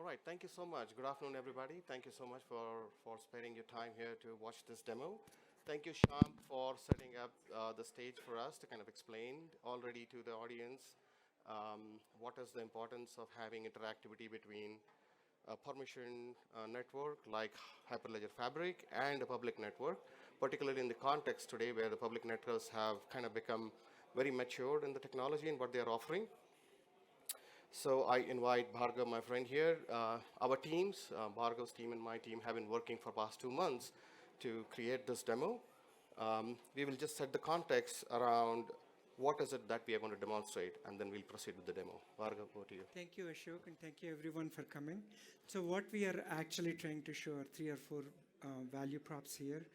All right, thank you so much. Good afternoon, everybody. Thank you so much for spending your time here to watch this demo. Thank you, Shyam, for setting up the stage for us to kind of explain already to the audience what is the importance of having interactivity between a permission network like Hyperledger Fabric and a public network, particularly in the context today where the public networks have kind of become very matured in the technology and what they are offering. So I invite Bhargav, my friend here. Our teams, Bhargav's team and my team, have been working for past 2 months to create this demo. We will just set the context around what is it that we are going to demonstrate, and then we'll proceed with the demo. Bhargav, over to you. Thank you, Ashok, and thank you everyone for coming. So what we are actually trying to show are 3 or 4 value props here.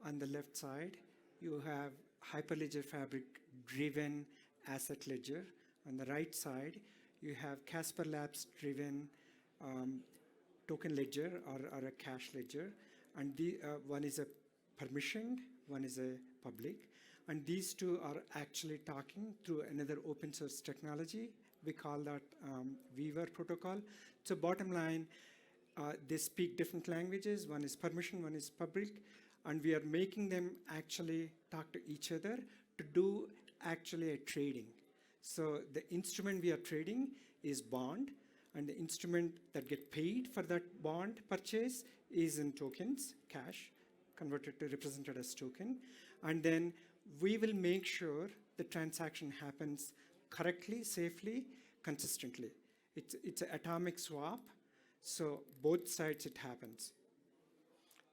On the left side, you have Hyperledger Fabric driven asset ledger. On the right side, you have CasperLabs driven token ledger or a cache ledger. And one is a permissioned, one is a public. And these two are actually talking through another open source technology. We call that Weaver protocol. So bottom line, they speak different languages. One is permission, one is public. And we are making them actually talk to each other to do actually a trading. So the instrument we are trading is bond, and the instrument that get paid for that bond purchase is in tokens, cash, converted to represented as token. And then we will make sure the transaction happens correctly, safely, consistently. It's an atomic swap, so both sides it happens.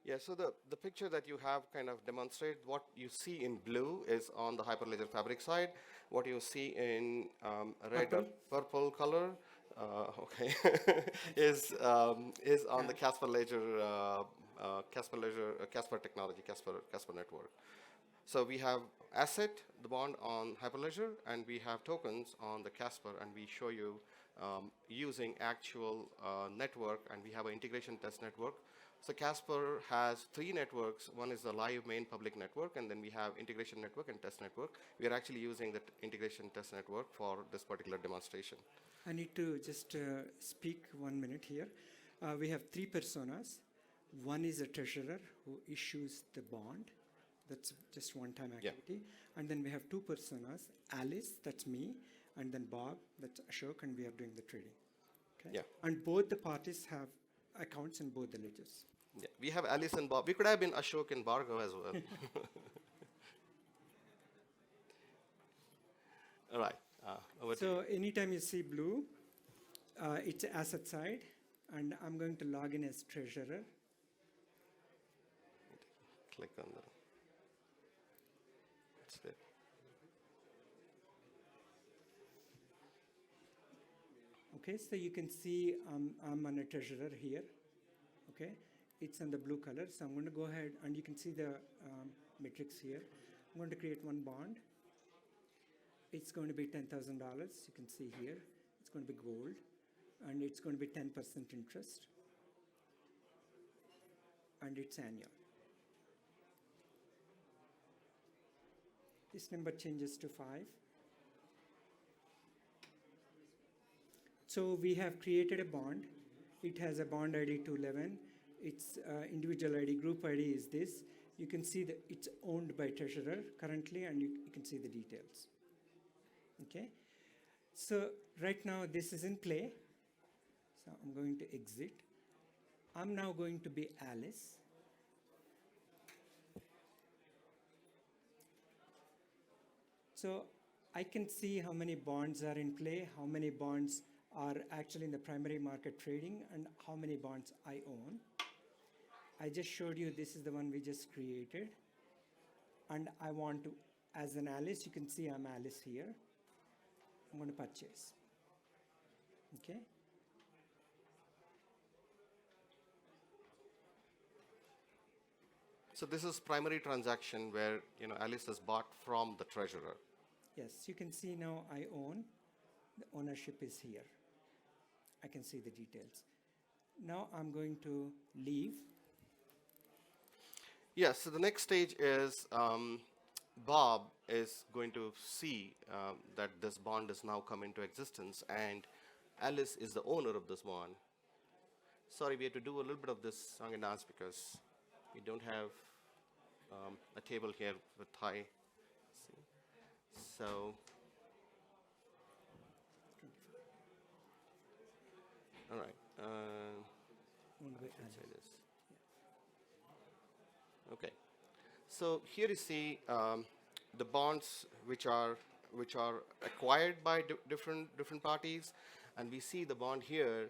Yeah, so the picture that you have kind of demonstrated, what you see in blue is on the Hyperledger Fabric side. What you see in red or purple color, okay, is on the CasperLedger, Casper technology, Casper network. So we have asset, the bond on Hyperledger, and we have tokens on the Casper, and we show you using actual network, and we have an integration test network. So Casper has 3 networks. One is the live main public network, and then we have integration network and test network. We are actually using the integration test network for this particular demonstration. I need to just speak 1 minute here. We have 3 personas. One is a treasurer who issues the bond. That's just one-time activity. Yeah. And then we have 2 personas, Alice, that's me, and then Bob, that's Ashok, and we are doing the trading. Okay? Yeah. And both the parties have accounts in both the ledgers. Yeah, we have Alice and Bob. We could have been Ashok and Bhargav as well. All right. So anytime you see blue, it's asset side, and I'm going to log in as treasurer. Click on the. That's it. Okay, so you can see I'm on a treasurer here. Okay, it's in the blue color. So I'm going to go ahead, and you can see the matrix here. I'm going to create one bond. It's going to be $10,000. You can see here. It's going to be gold, and it's going to be 10% interest, and it's annual. This number changes to 5. So we have created a bond. It has a bond ID 211. Its individual ID, group ID is this. You can see that it's owned by treasurer currently, and you can see the details. Okay. So right now this is in play. So I'm going to exit. I'm now going to be Alice. So I can see how many bonds are in play, how many bonds are actually in the primary market trading, and how many bonds I own. I just showed you this is the one we just created. And I want to, as an Alice, you can see I'm Alice here. I'm going to purchase. Okay. So this is primary transaction where Alice is bought from the treasurer. Yes, you can see now I own. The ownership is here. I can see the details. Now I'm going to leave. Yes, so the next stage is Bob is going to see that this bond has now come into existence, and Alice is the owner of this bond. Sorry, we have to do a little bit of this song and dance because we don't have a table here with Thai. See? So, all right. Let's say this. Okay. So here you see the bonds which are acquired by different parties, and we see the bond here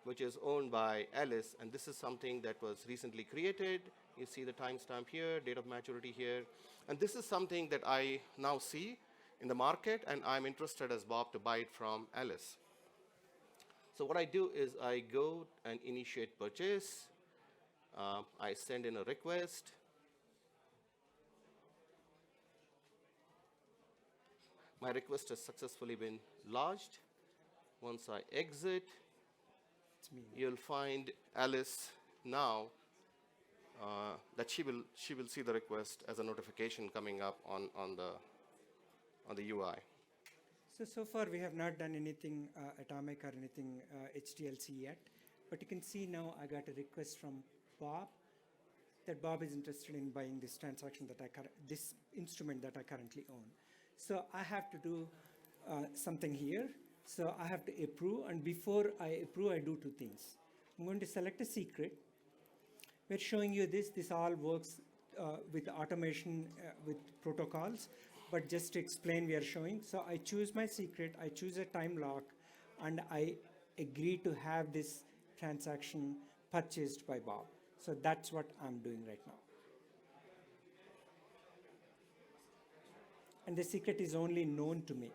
which is owned by Alice, and this is something that was recently created. You see the timestamp here, date of maturity here, and this is something that I now see in the market, and I'm interested as Bob to buy it from Alice. So what I do is I go and initiate purchase. I send in a request. My request has successfully been lodged. Once I exit, you'll find Alice now that she will see the request as a notification coming up on the UI. So far we have not done anything atomic or anything HDLC yet, but you can see now I got a request from Bob that Bob is interested in buying this transaction that this instrument that I currently own. So I have to do something here. So I have to approve, and before I approve, I do two things. I'm going to select a secret. We're showing you this. This all works with automation, with protocols, but just to explain, we are showing. So I choose my secret, I choose a time lock, and I agree to have this transaction purchased by Bob. So that's what I'm doing right now. And the secret is only known to me.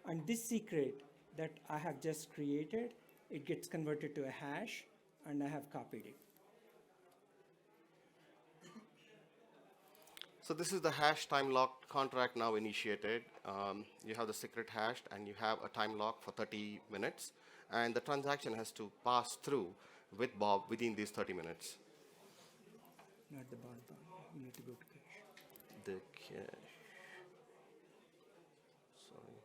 And this secret that I have just created, it gets converted to a hash, and I have copied it. So this is the hash time lock contract now initiated. You have the secret hashed, and you have a time lock for 30 minutes. And the transaction has to pass through with Bob within these 30 minutes. Not the bond. You need to go to cache. The cache. Sorry.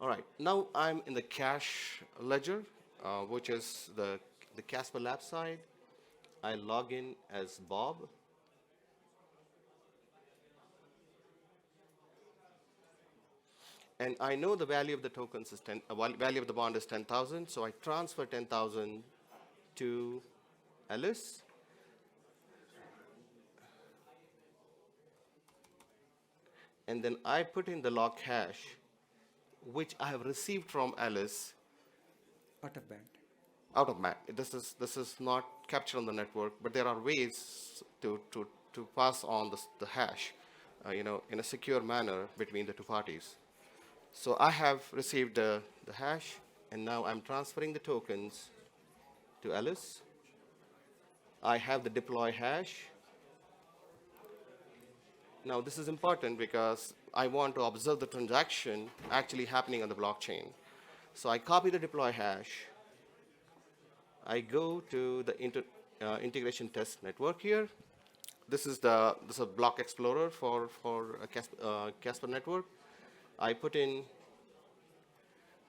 All right. Now I'm in the cache ledger, which is the CasperLabs side. I log in as Bob. And I know the value of the tokens is value of the bond is 10,000, so I transfer 10,000 to Alice. And then I put in the lock hash, which I have received from Alice. Out of band. Out of band. This is not captured on the network, but there are ways to pass on the hash, in a secure manner between the two parties. So I have received the hash, and now I'm transferring the tokens to Alice. I have the deploy hash. Now this is important because I want to observe the transaction actually happening on the blockchain. So I copy the deploy hash. I go to the integration test network here. This is a block explorer for Casper network. I put in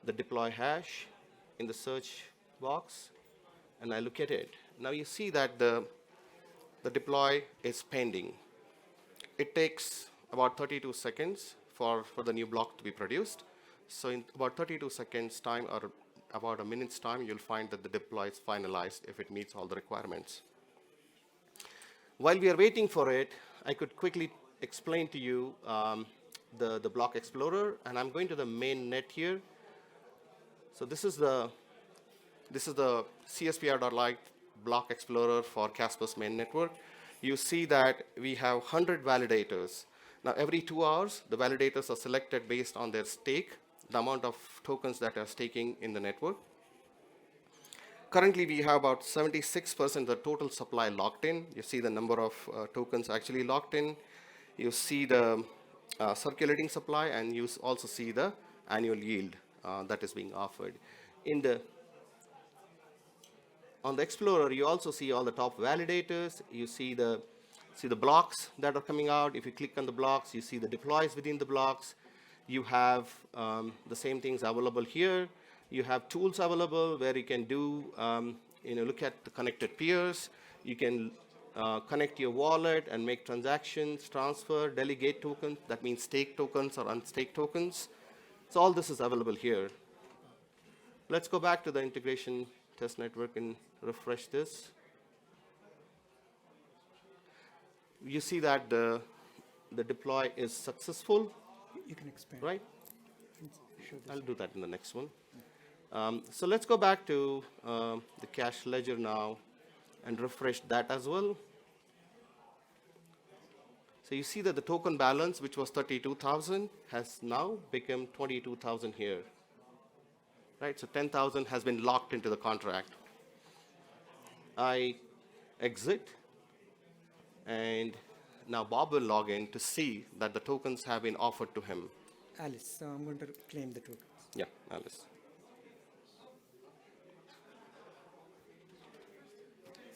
the deploy hash in the search box, and I look at it. Now you see that the deploy is pending. It takes about 32 seconds for the new block to be produced. So in about 32 seconds time, or about a minute's time, you'll find that the deploy is finalized if it meets all the requirements. While we are waiting for it, I could quickly explain to you the block explorer, and I'm going to the main net here. So this is the CSPR.Lite block explorer for Casper's main network. You see that we have 100 validators. Now every 2 hours, the validators are selected based on their stake, the amount of tokens that are staking in the network. Currently, we have about 76% of the total supply locked in. You see the number of tokens actually locked in. You see the circulating supply, and you also see the annual yield that is being offered. On the Explorer, you also see all the top validators. You see the blocks that are coming out. If you click on the blocks, you see the deploys within the blocks. You have the same things available here. You have tools available where you can do, look at the connected peers. You can connect your wallet and make transactions, transfer, delegate tokens. That means stake tokens or unstake tokens. So all this is available here. Let's go back to the integration test network and refresh this. You see that the deploy is successful, You can expand. right? Show this. I'll do that in the next one. So let's go back to the cash ledger now and refresh that as well. So you see that the token balance, which was 32,000, has now become 22,000 here. Right, so 10,000 has been locked into the contract. I exit, and now Bob will log in to see that the tokens have been offered to him. Alice, so I'm going to claim the tokens. Yeah, Alice.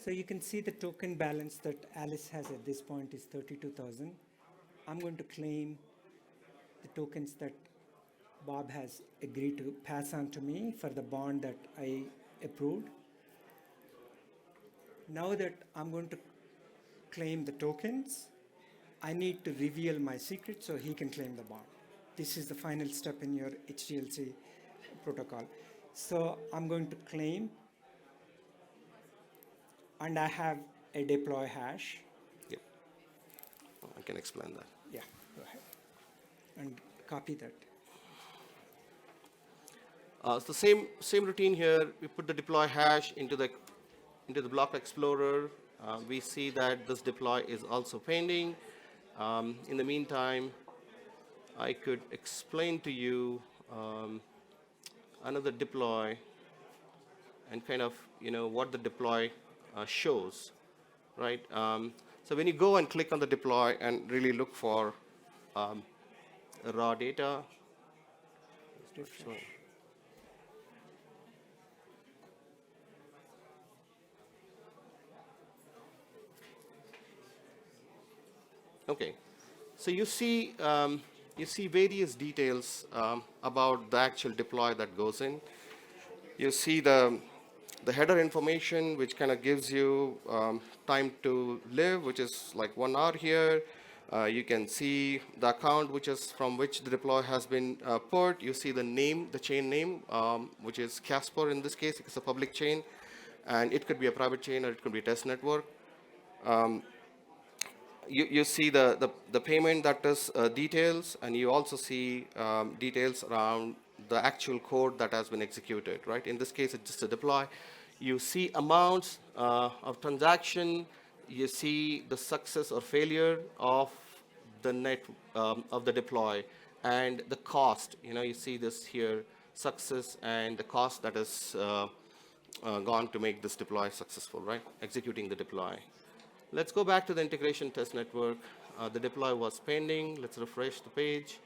So you can see the token balance that Alice has at this point is 32,000. I'm going to claim the tokens that Bob has agreed to pass on to me for the bond that I approved. Now that I'm going to claim the tokens, I need to reveal my secret so he can claim the bond. This is the final step in your HDLC protocol. So I'm going to claim, and I have a deploy hash. Yep. I can explain that. Yeah, go ahead. And copy that. It's the same routine here. We put the deploy hash into the block explorer. We see that this deploy is also pending. In the meantime, I could explain to you another deploy and kind of what the deploy shows, right? So when you go and click on the deploy and really look for raw data, okay, so you see various details about the actual deploy that goes in. You see the header information, which kind of gives you time to live, which is like 1 hour here. You can see the account from which the deploy has been put. You see the name, the chain name, which is Casper in this case. It's a public chain, and it could be a private chain or it could be a test network. You see the payment that is details, and you also see details around the actual code that has been executed, right? In this case, it's just a deploy. You see amounts of transaction. You see the success or failure of the deploy, and the cost. You see this here, success and the cost that is gone to make this deploy successful, right? Executing the deploy. Let's go back to the integration test network. The deploy was pending. Let's refresh the page.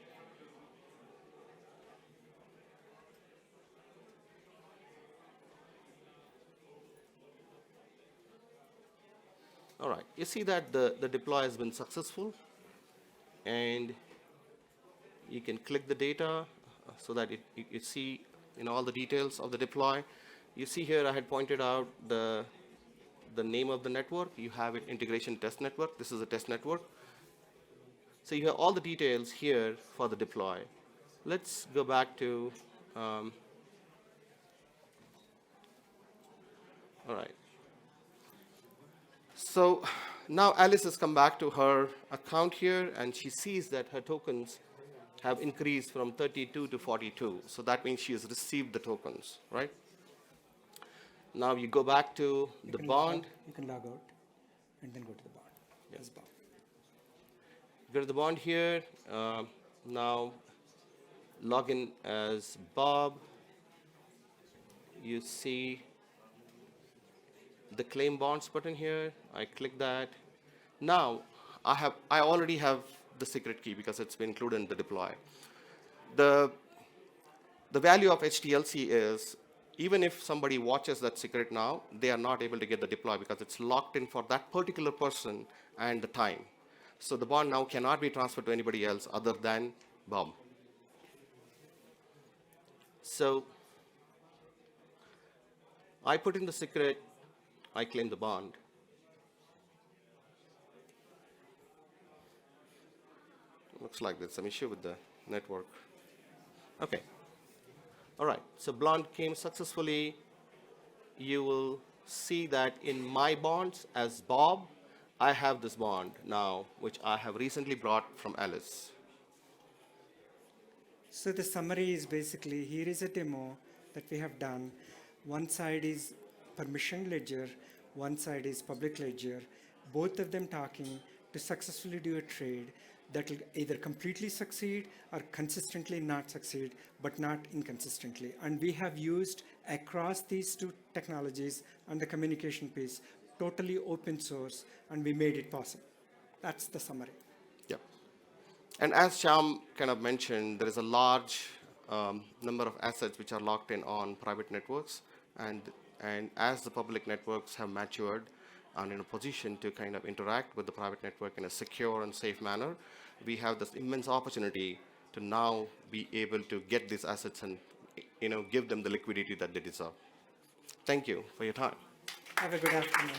All right, you see that the deploy has been successful, and you can click the data so that you see all the details of the deploy. You see here I had pointed out the name of the network. You have it, integration test network. This is a test network. So you have all the details here for the deploy. Let's go back to, all right. So now Alice has come back to her account here, and she sees that her tokens have increased from 32 to 42. So that means she has received the tokens, right? Now you go back to the bond. You can log out and then go to the bond. Yes, bond. Go to the bond here. Now log in as Bob. You see the claim bonds button here. I click that. Now I already have the secret key because it's been included in the deploy. The value of HTLC is, even if somebody watches that secret now, they are not able to get the deploy because it's locked in for that particular person and the time. So the bond now cannot be transferred to anybody else other than Bob. So I put in the secret, I claim the bond. Looks like there's some issue with the network. Okay. All right. So bond came successfully. You will see that in my bonds as Bob, I have this bond now, which I have recently brought from Alice. So the summary is basically, here is a demo that we have done. One side is permission ledger, one side is public ledger, both of them talking to successfully do a trade that will either completely succeed or consistently not succeed, but not inconsistently. And we have used across these two technologies and the communication piece, totally open source, and we made it possible. That's the summary. Yep. And as Shyam kind of mentioned, there is a large number of assets which are locked in on private networks. And as the public networks have matured and in a position to kind of interact with the private network in a secure and safe manner, we have this immense opportunity to now be able to get these assets and give them the liquidity that they deserve. Thank you for your time. Have a good afternoon.